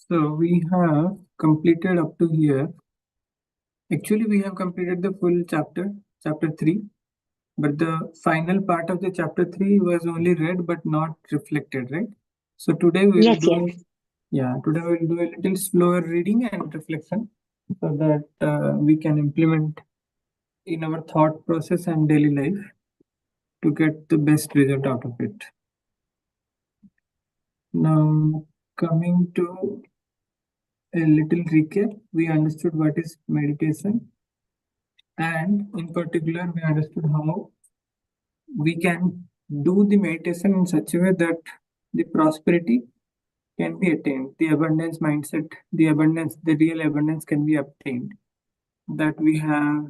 So we have completed up to here. Actually, we have completed the full chapter 3, but the final part of the chapter 3 was only read but not reflected, right? So today we will Yes, do, yes. today we'll do a little slower reading and reflection so that we can implement in our thought process and daily life to get the best result out of it. Now, coming to a little recap, we understood what is meditation, and in particular, we understood how we can do the meditation in such a way that the prosperity can be attained, the abundance mindset, the real abundance can be obtained. That we have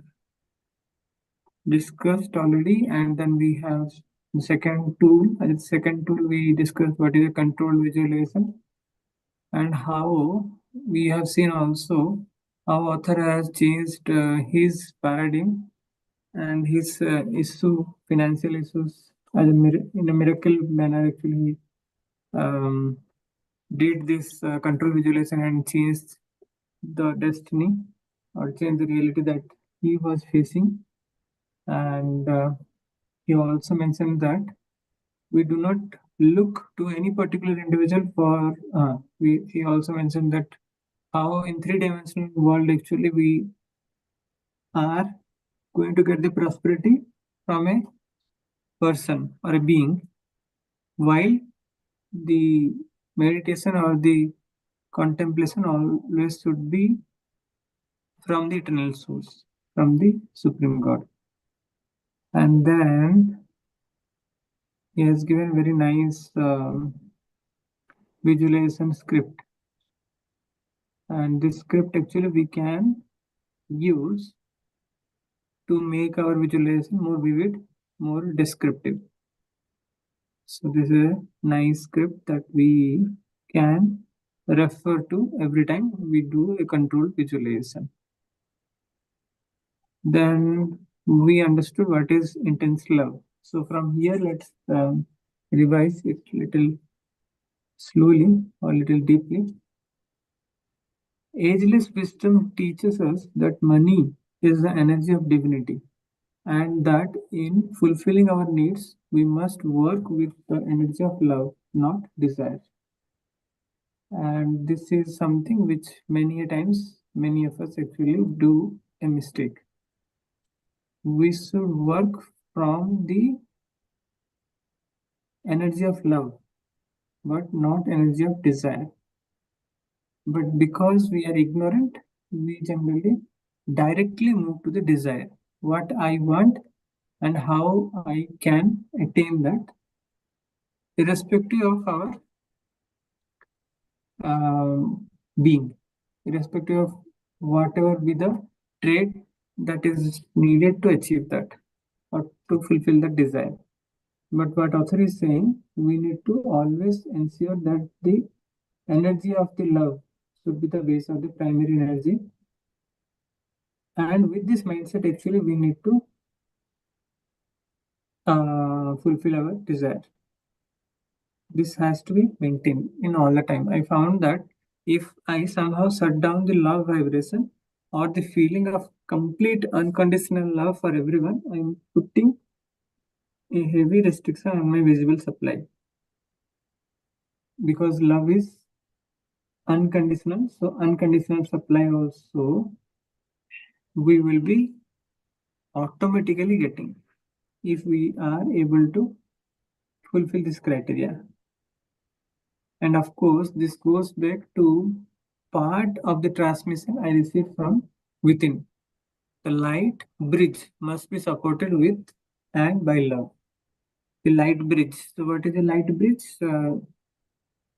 discussed already, and then we have the second tool. As the second tool, we discussed what is a controlled visualization and how we have seen also how author has changed his paradigm and his financial issues as in a miracle manner. Actually, he did this control visualization and changed the destiny or changed the reality that he was facing. And he also mentioned that we do not look to any particular individual for. He also mentioned that how in three-dimensional world actually we are going to get the prosperity from a person or a being, while the meditation or the contemplation always should be from the eternal source, from the Supreme God. And then he has given very nice visualization script. And this script actually we can use to make our visualization more vivid, more descriptive. So this is a nice script that we can refer to every time we do a controlled visualization. Then we understood what is intense love. So from here, let's revise it little slowly or little deeply. Ageless wisdom teaches us that money is the energy of divinity, and that in fulfilling our needs, we must work with the energy of love, not desire. And this is something which many a times many of us actually do a mistake. We should work from the energy of love, but not energy of desire. But because we are ignorant, we generally directly move to the desire. What I want and how I can attain that, irrespective of our being, irrespective of whatever be the trait that is needed to achieve that or to fulfill the desire. But what author is saying, we need to always ensure that the energy of the love should be the base of the primary energy. And with this mindset, actually, we need to fulfill our desire. This has to be maintained in all the time. I found that if I somehow shut down the love vibration or the feeling of complete unconditional love for everyone, I'm putting a heavy restriction on my visible supply. Because love is unconditional, so unconditional supply also we will be automatically getting if we are able to fulfill this criteria. And of course, this goes back to part of the transmission I received from within. The light bridge must be supported with and by love. The light bridge. So, what is a light bridge?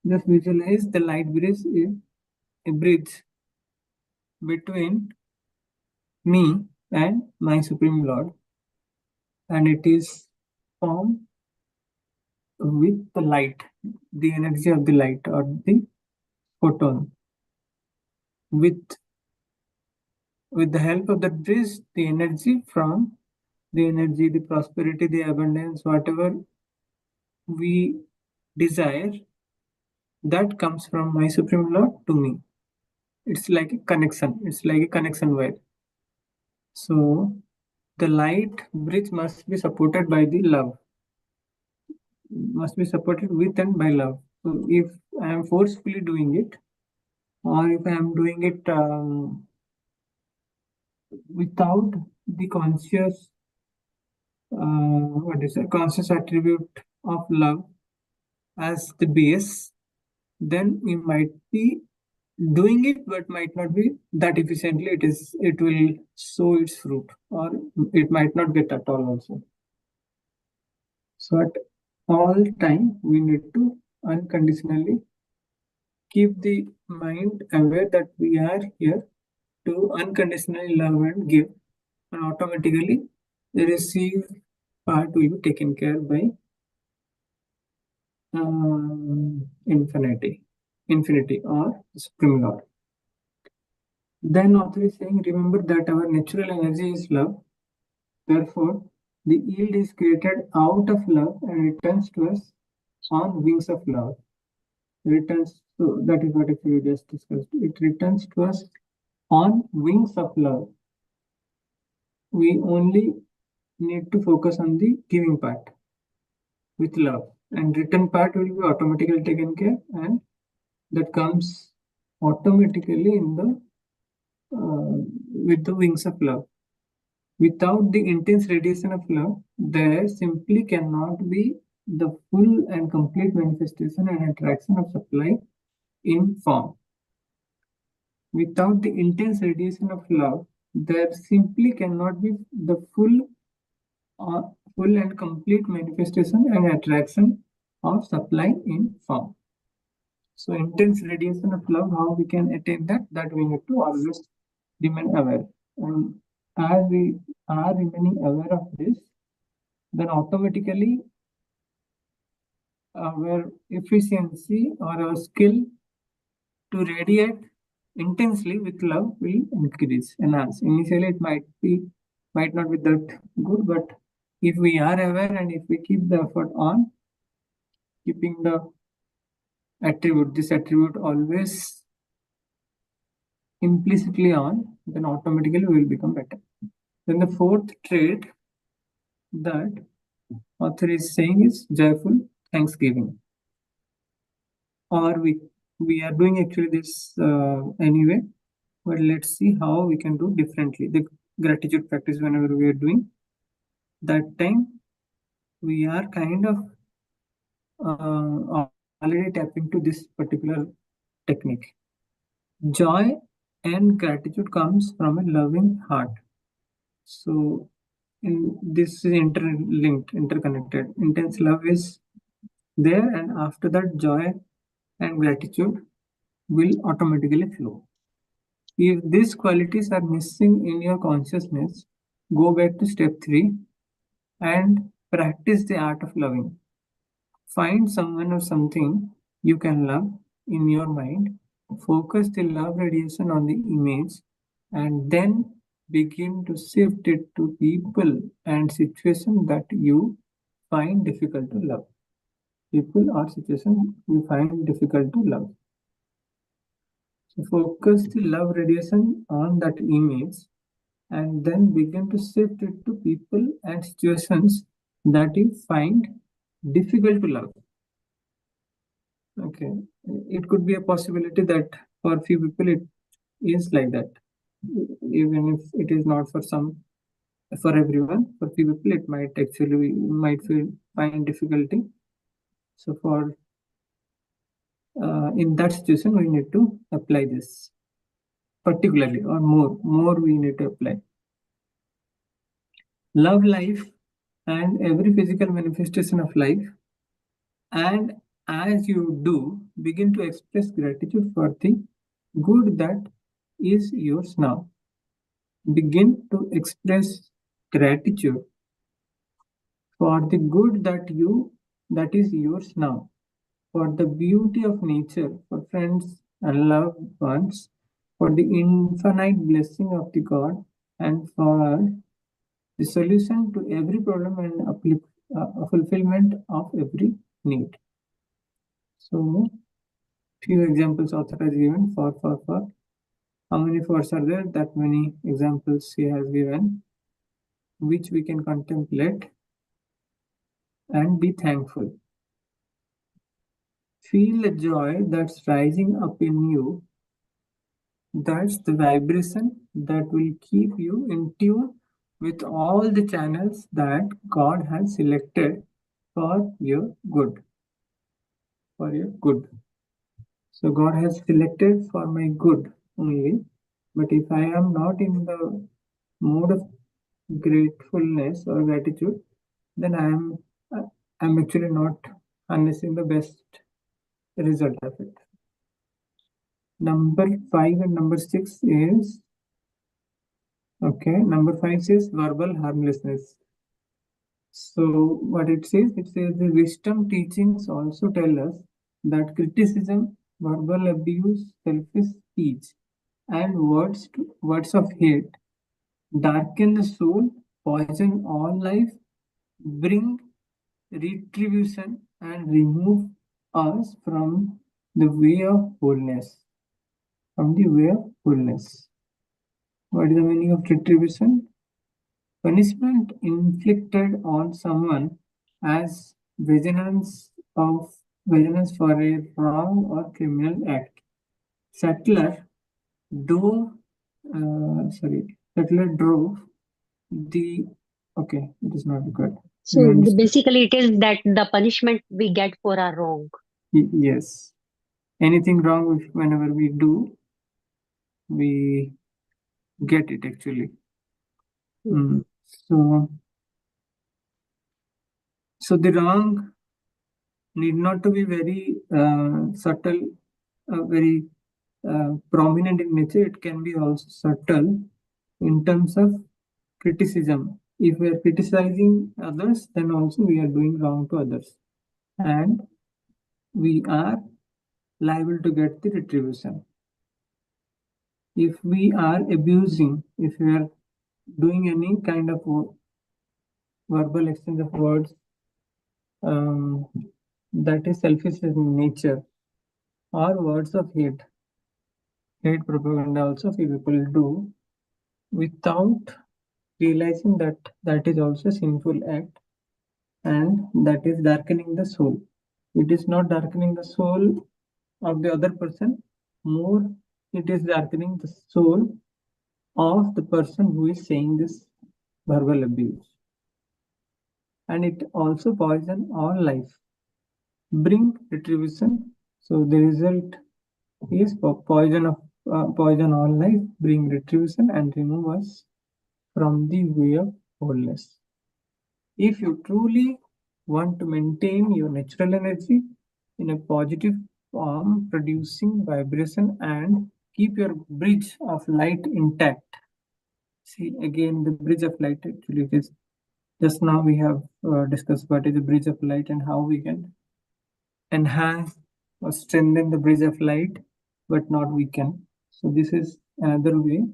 Just visualize the light bridge is a bridge between me and my Supreme Lord, and it is formed with the light, the energy of the light or the photon. With the help of that bridge, the energy, the prosperity, the abundance, whatever we desire, that comes from my Supreme Lord to me. It's like a connection. It's like a connection wire. So the light bridge must be supported by the love. Must be supported with and by love. So if I am forcefully doing it, or if I am doing it without the conscious, conscious attribute of love as the base, then we might be doing it, but might not be that efficiently. It will sow its fruit, or it might not get at all also. So at all time, we need to unconditionally keep the mind aware that we are here to unconditionally love and give, and automatically the receive part will be taken care by infinity or Supreme Lord. Then author is saying, remember that our natural energy is love. Therefore, the yield is created out of love and returns to us on wings of love. Returns to, that is what we just discussed. It returns to us on wings of love. We only need to focus on the giving part with love, and return part will be automatically taken care, and that comes automatically in the with the wings of love. Without the intense radiation of love, there simply cannot be the full and complete manifestation and attraction of supply in form. Without the intense radiation of love, there simply cannot be the full and complete manifestation and attraction of supply in form. So intense radiation of love, how we can attain that? That we need to always remain aware. And as we are remaining aware of this, then automatically our efficiency or our skill to radiate intensely with love will enhance. Initially, it might not be that good, but if we are aware and if we keep the effort on, keeping this attribute always implicitly on, then automatically we will become better. Then the fourth trait that author is saying is joyful thanksgiving. Or we are doing actually this anyway, but let's see how we can do differently. The gratitude practice, whenever we are doing, that time we are kind of already tapping to this particular technique. Joy and gratitude comes from a loving heart. So this is interlinked, interconnected. Intense love is there, and after that, joy and gratitude will automatically flow. If these qualities are missing in your consciousness, go back to step 3 and practice the art of loving. Find someone or something you can love in your mind, focus the love radiation on the image, and then begin to shift it to people and situations that you find difficult to love. People or situations you find difficult to love. So focus the love radiation on that image and then begin to shift it to people and situations that you find difficult to love. Okay, it could be a possibility that for few people it is like that, even if it is not for everyone. For few people it might find difficulty. So for in that situation we need to apply this particularly, or more we need to apply. Love life and every physical manifestation of life, and as you do, begin to express gratitude for the good that is yours now. Begin to express gratitude for the good that is yours now, for the beauty of nature, for friends and loved ones, for the infinite blessing of the God, and for the solution to every problem and fulfillment of every need. So Few examples author has given for. How many fors are there? That many examples he has given, which we can contemplate and be thankful. Feel the joy that's rising up in you. That's the vibration that will keep you in tune with all the channels that God has selected for your good. For your good. So God has selected for my good only. But if I am not in the mode of gratefulness or gratitude, then I'm actually not harnessing the best result of it. Number 5 and number 6 is okay. Number 5 says verbal harmlessness. So what it says the wisdom teachings also tell us that criticism, verbal abuse, selfish speech, and words of hate darken the soul, poison all life, bring retribution, and remove us from the way of wholeness. From the way of wholeness. What is the meaning of retribution? Punishment inflicted on someone as vengeance for a wrong or criminal act. Settler drove the okay, it is not good. So basically, it is that the punishment we get for our wrong. Yes. Anything wrong whenever we do, we get it actually. So the wrong need not to be very subtle, very prominent in nature. It can be also subtle in terms of criticism. If we are criticizing others, then also we are doing wrong to others, and we are liable to get the retribution. If we are abusing, if we are doing any kind of verbal exchange of words that is selfish in nature, or words of hate propaganda also people do without realizing that that is also a sinful act, and that is darkening the soul. It is not darkening the soul of the other person, more it is darkening the soul of the person who is saying this verbal abuse. And it also poison all life. Bring retribution. So the result is poison all life, bring retribution, and remove us from the way of wholeness. If you truly want to maintain your natural energy in a positive form, producing vibration, and keep your bridge of light intact. See, again, the bridge of light actually is just now we have discussed what is the bridge of light and how we can enhance or strengthen the bridge of light, but not weaken. So this is another way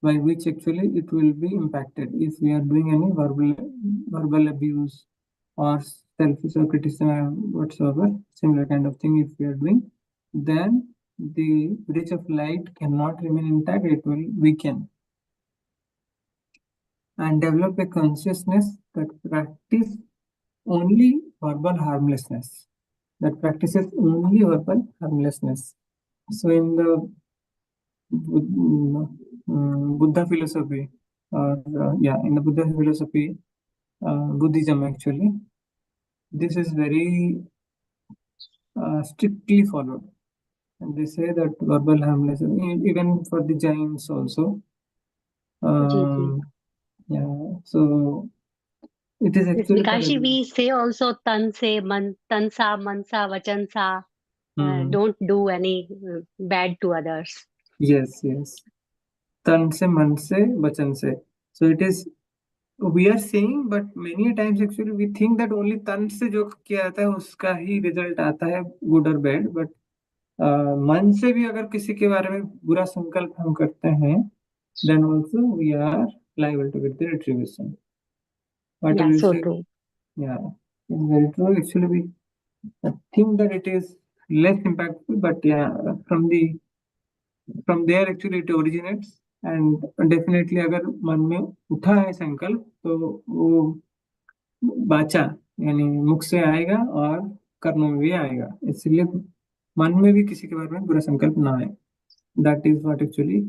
by which actually it will be impacted if we are doing any verbal abuse or selfish or criticism or whatsoever similar kind of thing. If we are doing, then the bridge of light cannot remain intact; it will weaken. And develop a consciousness that practice only verbal harmlessness. That practices only verbal harmlessness. So in the Buddha philosophy, in the Buddha philosophy, Buddhism actually, this is very strictly followed. And they say that verbal harmlessness, even for the Jains also. Yeah, so it is actually. Vikashi, we say also tan sa, mansa, vachansa. Don't do any bad to others. Yes. Tan se, man se, vachan se. So it is, we are saying, but many times actually we think that only tan से जो किया जाता है उसका ही result आता है good और bad, but मन से भी अगर किसी के बारे में बुरा संकल्प हम करते हैं, then also we are liable to get the retribution. What yeah, so say? true. Yeah, it's very true. Actually, we think that it is less impactful, but yeah, from there actually it originates. And definitely अगर मन में उठा है संकल्प तो वो बाचा यानी मुख से आएगा और कर्मों में भी आएगा, इसलिए मन में भी किसी के बारे में बुरा संकल्प ना आए. That is what actually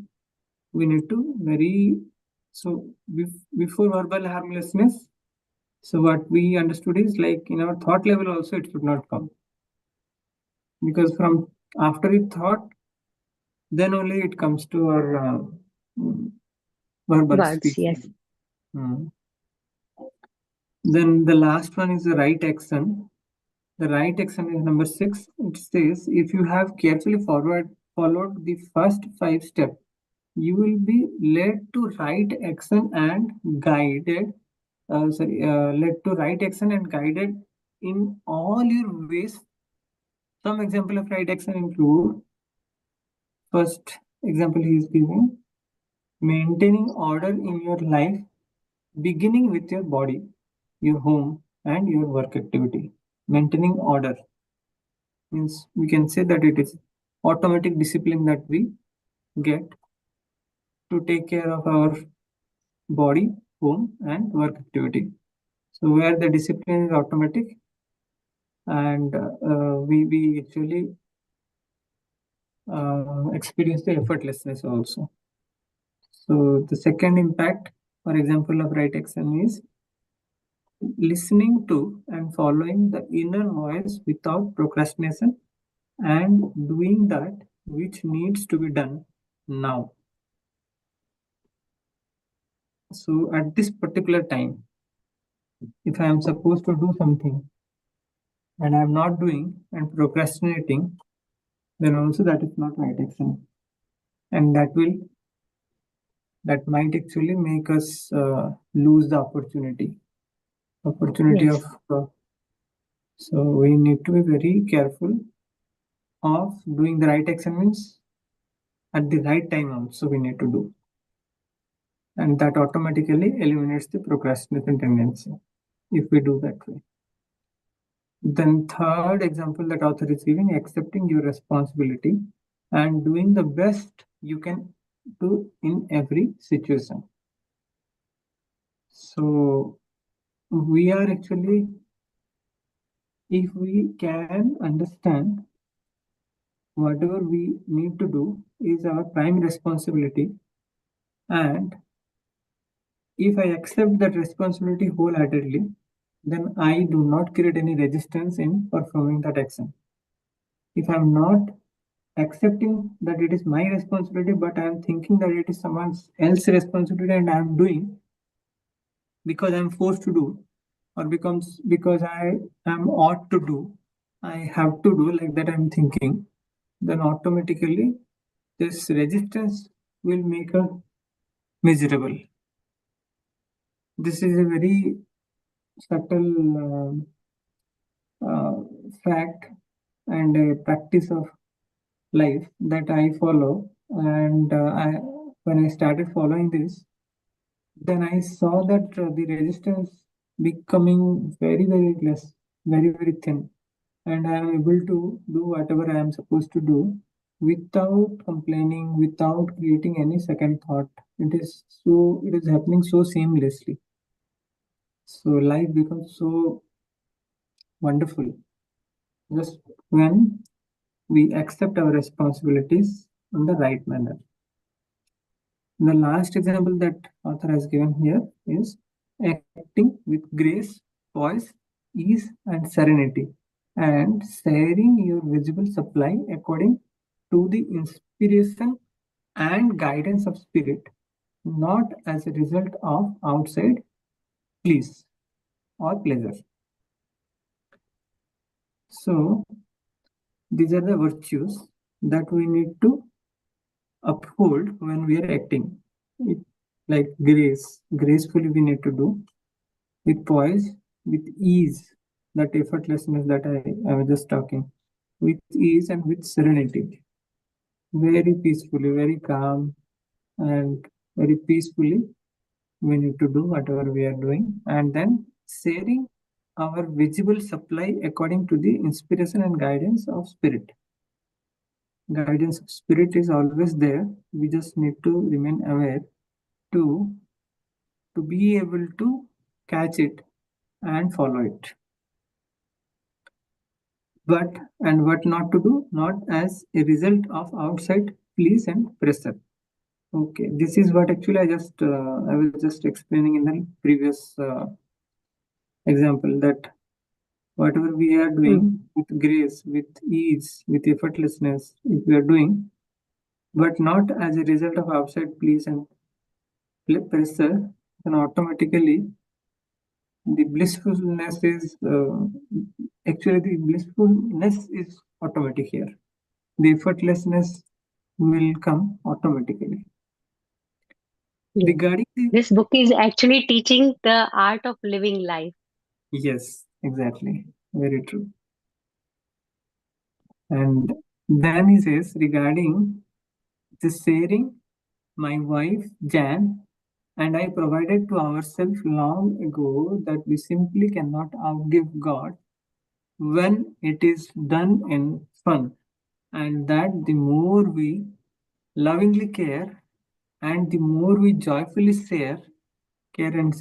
we need to so before verbal harmlessness, so what we understood is like in our thought level also it should not come, because from after it thought, then only it comes to our verbal Words, speech. yes. Then the last one is the right action. The right action is number 6. It says if you have carefully followed the first 5 steps, you will be led to right action and guided. Led to right action and guided in all your ways. Some example of right action include, first example he is giving, maintaining order in your life, beginning with your body, your home, and your work activity. Maintaining order means we can say that it is automatic discipline that we get to take care of our body, home, and work activity. So where the discipline is automatic, and we actually experience the effortlessness also. So the second impact, for example, of right action is listening to and following the inner voice without procrastination and doing that which needs to be done now. So at this particular time, if I am supposed to do something and I am not doing and procrastinating, then also that is not right action, and that might actually make us lose the opportunity Yes. of so we need to be very careful of doing the right action, means at the right time also we need to do, and that automatically eliminates the procrastination tendency if we do that way. Then third example that author is giving, accepting your responsibility and doing the best you can do in every situation. So we are actually, if we can understand whatever we need to do is our prime responsibility, and if I accept that responsibility wholeheartedly, then I do not create any resistance in performing that action. If I'm not accepting that it is my responsibility, but I'm thinking that it is someone else's responsibility and I'm doing because I'm forced to do, or because I am ought to do, I have to do, like that I'm thinking, then automatically this resistance will make us miserable. This is a very subtle fact and a practice of life that I follow. And when I started following this, then I saw that the resistance becoming very, very less, very, very thin. And I am able to do whatever I am supposed to do without complaining, without creating any second thought. It is happening so seamlessly. So life becomes so wonderful just when we accept our responsibilities in the right manner. The last example that author has given here is acting with grace, poise, ease, and serenity, and sharing your visible supply according to the inspiration and guidance of spirit, not as a result of outside please or pleasure. So these are the virtues that we need to uphold when we are acting. Like gracefully we need to do, with poise, with ease, that effortlessness that I was just talking, with ease and with serenity, very peacefully, very calm, and very peacefully we need to do whatever we are doing, and then sharing our visible supply according to the inspiration and guidance of spirit. Guidance of spirit is always there. We just need to remain aware to be able to catch it and follow it. But and what not to do, not as a result of outside pleas and pressure. Okay, this is what actually I was just explaining in the previous example, that whatever we are doing with grace, with ease, with effortlessness, if we are doing, but not as a result of outside pleas and pressure, then automatically the blissfulness is actually the blissfulness is automatic here. The effortlessness will come automatically. Yes. Regarding the This book is actually teaching the art of living life. yes, exactly, very true. And then he says regarding the sharing, my wife Jan and I provided to ourselves long ago that we simply cannot outgive God when it is done in fun, and that the more we lovingly care and the more we joyfully share, caring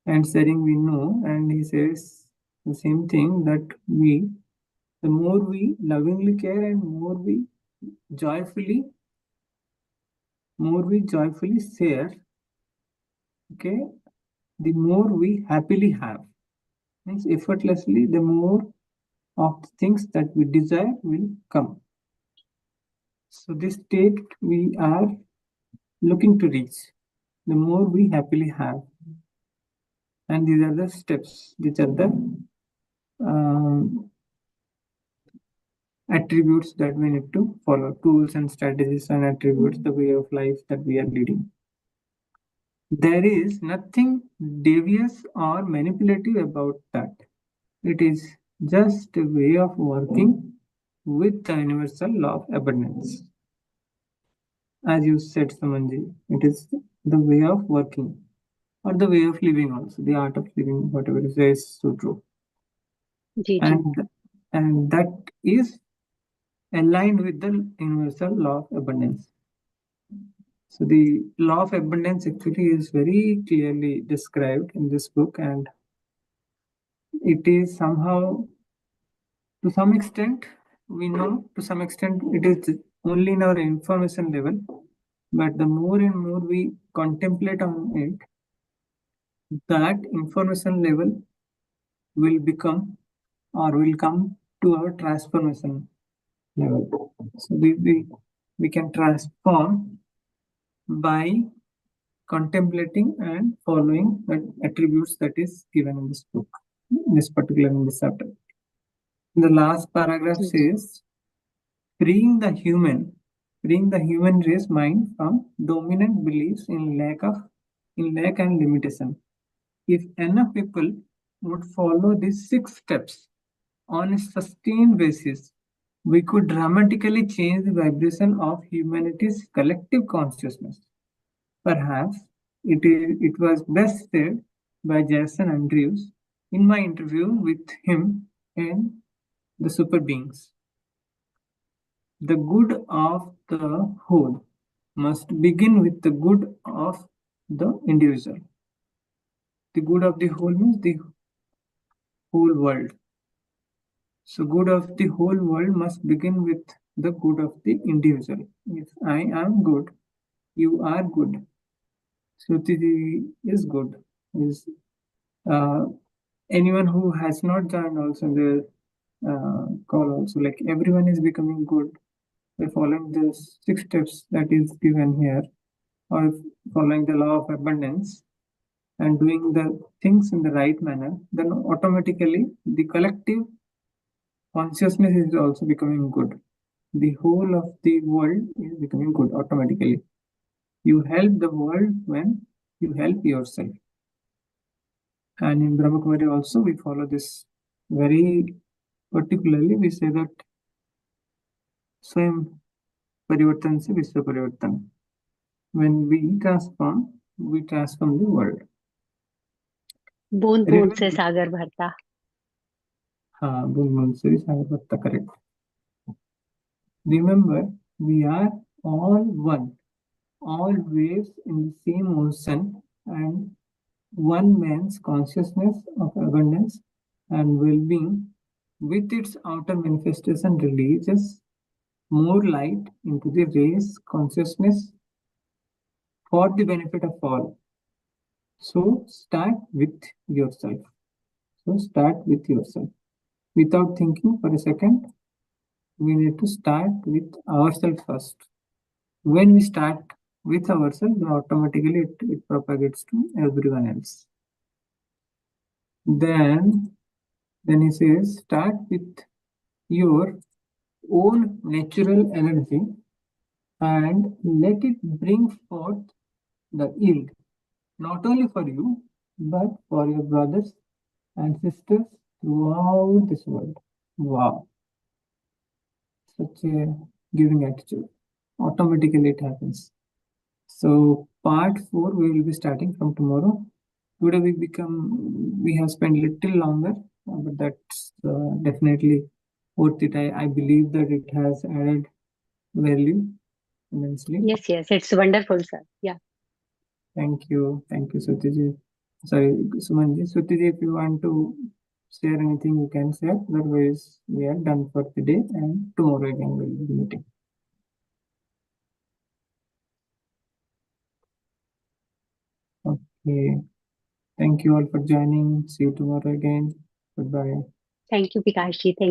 and sharing, we know. And he says the same thing, that the more we lovingly care and more we joyfully share, okay, the more we happily have. Means effortlessly, the more of things that we desire will come. So this state we are looking to reach, the more we happily have. And these are the steps, these are the attributes that we need to follow, tools and strategies and attributes, the way of life that we are leading. There is nothing devious or manipulative about that. It is just a way of working with the universal law of abundance. As you said, Samanji, it is the way of working or the way of living also, the art of living, whatever you say is so true. And that is aligned with the universal law of abundance. So the law of abundance actually is very clearly described in this book, and it is somehow, to some extent, we know, to some extent it is only in our information level, but the more and more we contemplate on it, that information level will become or will come to our transformation level. So we can transform by contemplating and following the attributes that is given in this book, in this chapter. The last paragraph says, freeing the human race mind from dominant beliefs in lack and limitation. If enough people would follow these 6 steps on a sustained basis, we could dramatically change the vibration of humanity's collective consciousness. Perhaps it was best said by Jason Andrews in my interview with him in The Super Beings. The good of the whole must begin with the good of the individual. The good of the whole means the whole world. So good of the whole world must begin with the good of the individual. If I am good, you are good. Shruti is good. Is anyone who has not joined also in the call also, like everyone is becoming good by following the 6 steps that is given here, or following the law of abundance and doing the things in the right manner, then automatically the collective consciousness is also becoming good. The whole of the world is becoming good automatically. You help the world when you help yourself. And in Brahma Kumari also we follow this very particularly. We say that Swayam Parivartan se Vishwa Parivartan. When we transform the world. बूंद बूंद से Remember, सागर भरता. हाँ, बूंद बूंद से सागर भरता, correct. Remember, we are all one, all waves in the same ocean, and one man's consciousness of abundance and well-being, with its outer manifestation, releases more light into the race consciousness for the benefit of all. So start with yourself. So start with yourself. Without thinking for a second, we need to start with ourselves first. When we start with ourselves, then automatically it propagates to everyone else. Then he says, start with your own natural energy and let it bring forth the yield, not only for you, but for your brothers and sisters throughout this world. Wow, such a giving attitude. Automatically it happens. So part 4 we will be starting from tomorrow. Today we have spent little longer, but that's definitely worth it. I believe that it has added value immensely. Yes, it's wonderful, sir. Yeah. Thank you, Sutiji. Sorry, Sumanji. Sutiji, if you want to share anything, you can share. Otherwise, we are done for today, and tomorrow again we'll be meeting. Okay. Thank you all for joining. See you tomorrow again. Goodbye. Thank you, Vikashji. Thank